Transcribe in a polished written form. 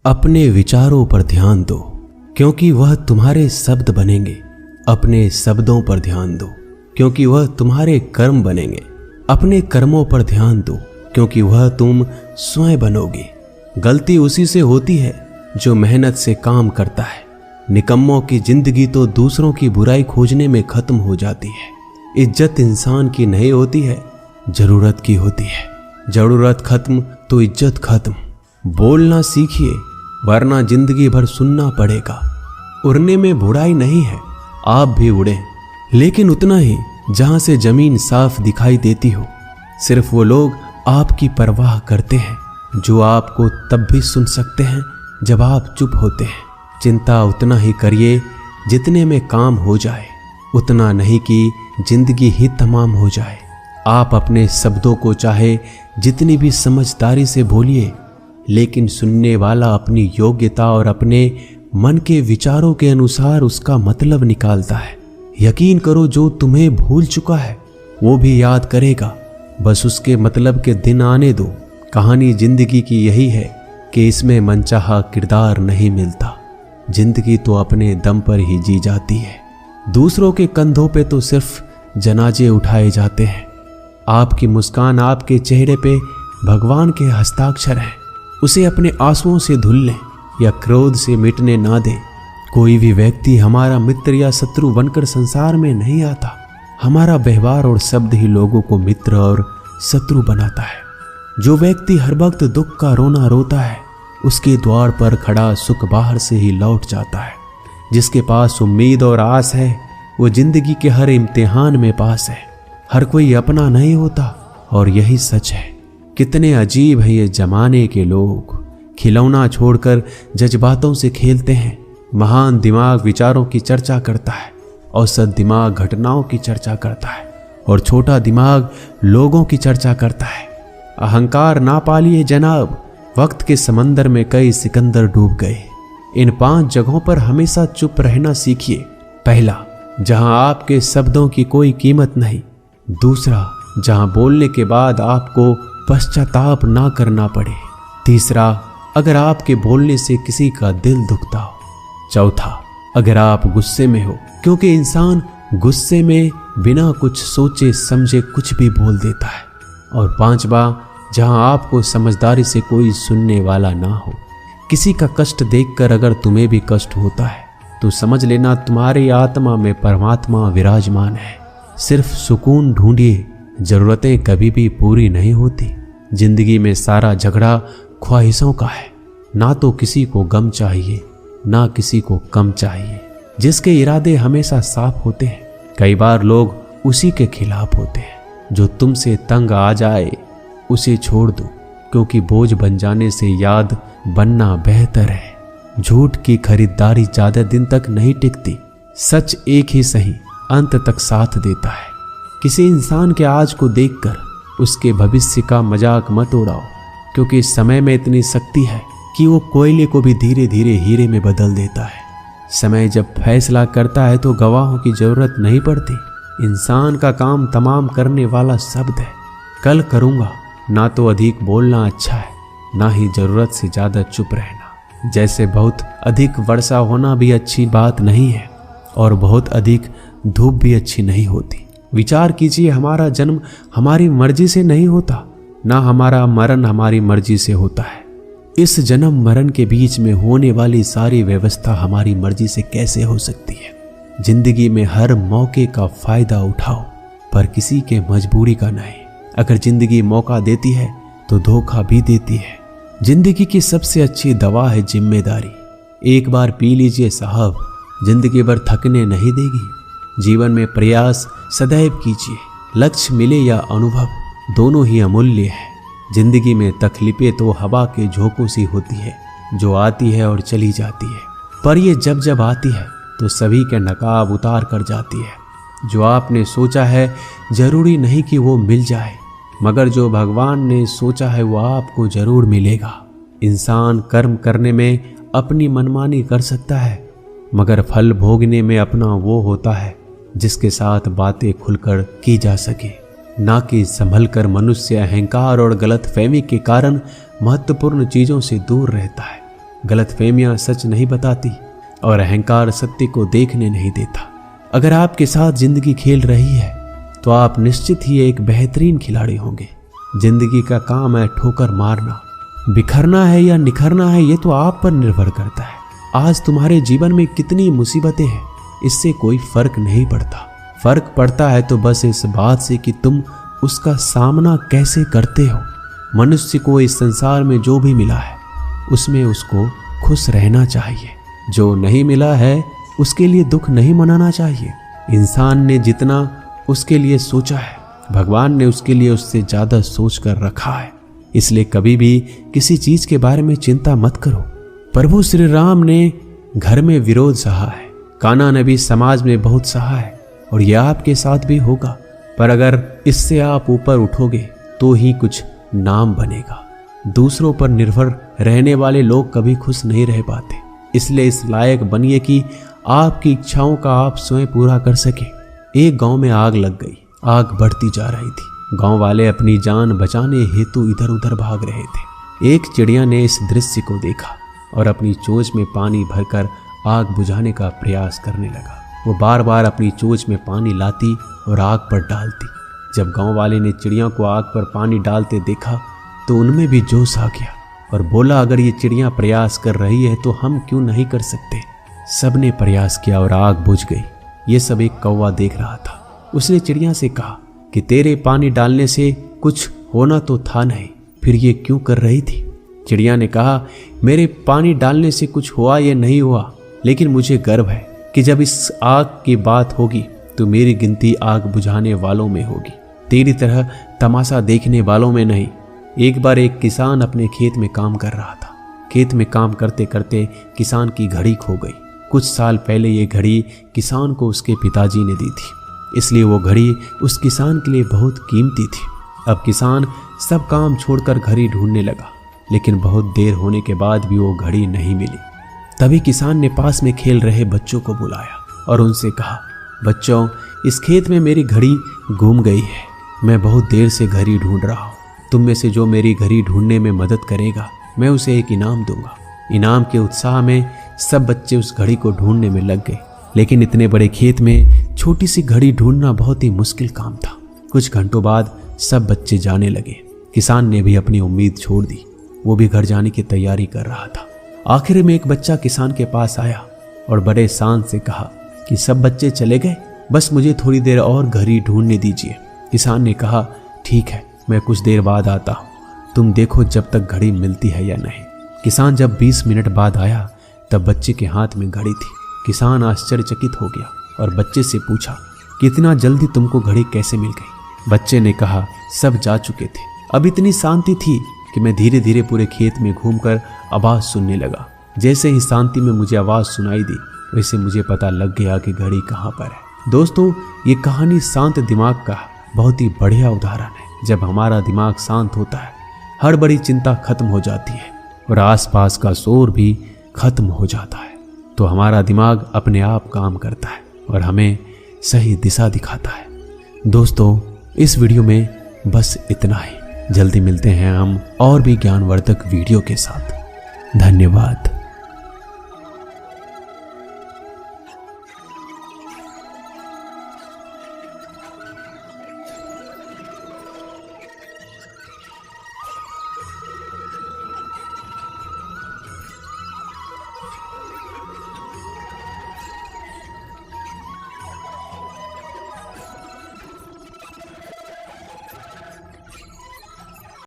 अपने विचारों पर ध्यान दो, क्योंकि वह तुम्हारे शब्द बनेंगे। अपने शब्दों पर ध्यान दो, क्योंकि वह तुम्हारे कर्म बनेंगे। अपने कर्मों पर ध्यान दो, क्योंकि वह तुम स्वयं बनोगे। गलती उसी से होती है जो मेहनत से काम करता है। निकम्मों की जिंदगी तो दूसरों की बुराई खोजने में खत्म हो जाती है। इज्जत इंसान की नहीं होती है, जरूरत की होती है। जरूरत खत्म तो इज्जत खत्म। बोलना सीखिए, वरना जिंदगी भर सुनना पड़ेगा। उड़ने में बुराई नहीं है, आप भी उड़ें, लेकिन उतना ही जहां से जमीन साफ दिखाई देती हो। सिर्फ वो लोग आपकी परवाह करते हैं जो आपको तब भी सुन सकते हैं जब आप चुप होते हैं। चिंता उतना ही करिए जितने में काम हो जाए, उतना नहीं कि जिंदगी ही तमाम हो जाए। आप अपने शब्दों को चाहे जितनी भी समझदारी से बोलिए, लेकिन सुनने वाला अपनी योग्यता और अपने मन के विचारों के अनुसार उसका मतलब निकालता है। यकीन करो, जो तुम्हें भूल चुका है वो भी याद करेगा। बस उसके मतलब के दिन आने दो। कहानी जिंदगी की यही है कि इसमें मनचाहा किरदार नहीं मिलता। जिंदगी तो अपने दम पर ही जी जाती है। दूसरों के कंधों पे तो सिर्फ जनाजे उठाए जाते हैं। आपकी मुस्कान, आपके चेहरे पे भगवान के हस्ताक्षर हैं। उसे अपने आंसुओं से धुल लें या क्रोध से मिटने ना दें। कोई भी व्यक्ति हमारा मित्र या शत्रु बनकर संसार में नहीं आता। हमारा व्यवहार और शब्द ही लोगों को मित्र और शत्रु बनाता है। जो व्यक्ति हर वक्त दुख का रोना रोता है, उसके द्वार पर खड़ा सुख बाहर से ही लौट जाता है। जिसके पास उम्मीद और आस है, वो जिंदगी के हर इम्तिहान में पास है। हर कोई अपना नहीं होता, और यही सच है। कितने अजीब है ये जमाने के लोग। खिलौना छोड़कर जज्बातों से खेलते हैं। महान दिमाग विचारों की चर्चा करता है, औसत दिमाग घटनाओं की चर्चा करता है, और छोटा दिमाग लोगों की चर्चा करता है। अहंकार ना पालिए जनाब, वक्त के समंदर में कई सिकंदर डूब गए। इन 5 जगहों पर हमेशा चुप रहना सीखिए। पहला, जहां आपके शब्दों की कोई कीमत नहीं। दूसरा, जहां बोलने के बाद आपको पश्चाताप ना करना पड़े। तीसरा, अगर आपके बोलने से किसी का दिल दुखता हो। चौथा, अगर आप गुस्से में हो, क्योंकि इंसान गुस्से में बिना कुछ सोचे समझे कुछ भी बोल देता है। और पांचवा, जहां आपको समझदारी से कोई सुनने वाला ना हो। किसी का कष्ट देखकर अगर तुम्हें भी कष्ट होता है तो समझ लेना तुम्हारी आत्मा में परमात्मा विराजमान है। सिर्फ सुकून ढूंढिए, जरूरतें कभी भी पूरी नहीं होती। जिंदगी में सारा झगड़ा ख्वाहिशों का है। ना तो किसी को गम चाहिए, ना किसी को कम चाहिए। जिसके इरादे हमेशा साफ होते हैं, कई बार लोग उसी के खिलाफ होते हैं। जो तुमसे तंग आ जाए उसे छोड़ दो, क्योंकि बोझ बन जाने से याद बनना बेहतर है। झूठ की खरीदारी ज्यादा दिन तक नहीं टिकती। सच एक ही सही अंत तक साथ देता है। किसी इंसान के आज को देखकर उसके भविष्य का मजाक मत उड़ाओ, क्योंकि समय में इतनी शक्ति है कि वो कोयले को भी धीरे धीरे हीरे में बदल देता है। समय जब फैसला करता है तो गवाहों की जरूरत नहीं पड़ती। इंसान का काम तमाम करने वाला शब्द है। कल करूंगा, ना तो अधिक बोलना अच्छा है, ना ही जरूरत से ज्यादा चुप रहना। जैसे बहुत अधिक वर्षा होना भी अच्छी बात नहीं है, और बहुत अधिक धूप भी अच्छी नहीं होती। विचार कीजिए, हमारा जन्म हमारी मर्जी से नहीं होता, ना हमारा मरण हमारी मर्जी से होता है। इस जन्म मरण के बीच में होने वाली सारी व्यवस्था हमारी मर्जी से कैसे हो सकती है। जिंदगी में हर मौके का फायदा उठाओ, पर किसी के मजबूरी का नहीं। अगर जिंदगी मौका देती है तो धोखा भी देती है। जिंदगी की सबसे अच्छी दवा है जिम्मेदारी। एक बार पी लीजिए साहब, जिंदगी भर थकने नहीं देगी। जीवन में प्रयास सदैव कीजिए। लक्ष्य मिले या अनुभव, दोनों ही अमूल्य है। जिंदगी में तकलीफें तो हवा के झोंकों सी होती है, जो आती है और चली जाती है, पर ये जब जब आती है तो सभी के नकाब उतार कर जाती है। जो आपने सोचा है जरूरी नहीं कि वो मिल जाए, मगर जो भगवान ने सोचा है वो आपको जरूर मिलेगा। इंसान कर्म करने में अपनी मनमानी कर सकता है, मगर फल भोगने में अपना वो होता है जिसके साथ बातें खुलकर की जा सके। ना कि संभल कर मनुष्य अहंकार और गलतफहमी के कारण महत्वपूर्ण चीजों से दूर रहता है। गलतफहमियां सच नहीं बताती और अहंकार सत्य को देखने नहीं देता। अगर आपके साथ जिंदगी खेल रही है तो आप निश्चित ही एक बेहतरीन खिलाड़ी होंगे। जिंदगी का काम है ठोकर मारना, बिखरना है या निखरना है ये तो आप पर निर्भर करता है। आज तुम्हारे जीवन में कितनी मुसीबतें हैं इससे कोई फर्क नहीं पड़ता। फर्क पड़ता है तो बस इस बात से कि तुम उसका सामना कैसे करते हो। मनुष्य को इस संसार में जो भी मिला है उसमें उसको खुश रहना चाहिए। जो नहीं मिला है उसके लिए दुख नहीं मनाना चाहिए। इंसान ने जितना उसके लिए सोचा है भगवान ने उसके लिए उससे ज्यादा सोच कर रखा है। इसलिए कभी भी किसी चीज के बारे में चिंता मत करो। प्रभु श्री राम ने घर में विरोध सहा है, कान्हा ने भी समाज में बहुत सहा है और यह आपके साथ भी होगा। पर अगर इससे आप ऊपर उठोगे तो ही कुछ नाम बनेगा। दूसरों पर निर्भर रहने वाले लोग कभी खुश नहीं रह पाते। इसलिए इस लायक बनिए कि आपकी इच्छाओं का आप स्वयं पूरा कर सके। एक गांव में आग लग गई। आग बढ़ती जा रही थी। गांव वाले अपनी जान बचाने हेतु इधर उधर भाग रहे थे। एक चिड़िया ने इस दृश्य को देखा और अपनी चोंच में पानी भरकर आग बुझाने का प्रयास करने लगा। वो बार बार अपनी चोंच में पानी लाती और आग पर डालती। जब गांव वाले ने चिड़िया को आग पर पानी डालते देखा तो उनमें भी जोश आ गया और बोला, अगर ये चिड़िया प्रयास कर रही है तो हम क्यों नहीं कर सकते। सबने प्रयास किया और आग बुझ गई। ये सब एक कौवा देख रहा था। उसने चिड़िया से कहा कि तेरे पानी डालने से कुछ होना तो था नहीं, फिर ये क्यों कर रही थी। चिड़िया ने कहा, मेरे पानी डालने से कुछ हुआ या नहीं हुआ, लेकिन मुझे गर्व है कि जब इस आग की बात होगी तो मेरी गिनती आग बुझाने वालों में होगी, तेरी तरह तमाशा देखने वालों में नहीं। एक बार एक किसान अपने खेत में काम कर रहा था। खेत में काम करते करते किसान की घड़ी खो गई। कुछ साल पहले ये घड़ी किसान को उसके पिताजी ने दी थी, इसलिए वो घड़ी उस किसान के लिए बहुत कीमती थी। अब किसान सब काम छोड़कर घड़ी ढूंढने लगा, लेकिन बहुत देर होने के बाद भी वो घड़ी नहीं मिली। तभी किसान ने पास में खेल रहे बच्चों को बुलाया और उनसे कहा, बच्चों, इस खेत में मेरी घड़ी गुम गई है। मैं बहुत देर से घड़ी ढूंढ रहा हूँ। तुम में से जो मेरी घड़ी ढूंढने में मदद करेगा मैं उसे एक इनाम दूंगा। इनाम के उत्साह में सब बच्चे उस घड़ी को ढूंढने में लग गए, लेकिन इतने बड़े खेत में छोटी सी घड़ी ढूंढना बहुत ही मुश्किल काम था। कुछ घंटों बाद सब बच्चे जाने लगे। किसान ने भी अपनी उम्मीद छोड़ दी। वो भी घर जाने की तैयारी कर रहा था। आखिर में एक बच्चा किसान के पास आया और बड़े शान से कहा कि सब बच्चे चले गए, बस मुझे थोड़ी देर और घड़ी ढूंढने दीजिए। किसान ने कहा, ठीक है, मैं कुछ देर बाद आता हूँ, तुम देखो जब तक घड़ी मिलती है या नहीं। किसान जब 20 मिनट बाद आया तब बच्चे के हाथ में घड़ी थी। किसान आश्चर्यचकित हो गया और बच्चे से पूछा कि इतना जल्दी तुमको घड़ी कैसे मिल गई। बच्चे ने कहा, सब जा चुके थे। अब इतनी शांति थी कि मैं धीरे धीरे पूरे खेत में घूमकर आवाज सुनने लगा। जैसे ही शांति में मुझे आवाज सुनाई दी वैसे मुझे पता लग गया कि घड़ी कहाँ पर है। दोस्तों, ये कहानी शांत दिमाग का बहुत ही बढ़िया उदाहरण है। जब हमारा दिमाग शांत होता है हर बड़ी चिंता खत्म हो जाती है और आसपास का शोर भी खत्म हो जाता है, तो हमारा दिमाग अपने आप काम करता है और हमें सही दिशा दिखाता है। दोस्तों, इस वीडियो में बस इतना ही। जल्दी मिलते हैं हम और भी ज्ञानवर्धक वीडियो के साथ। धन्यवाद।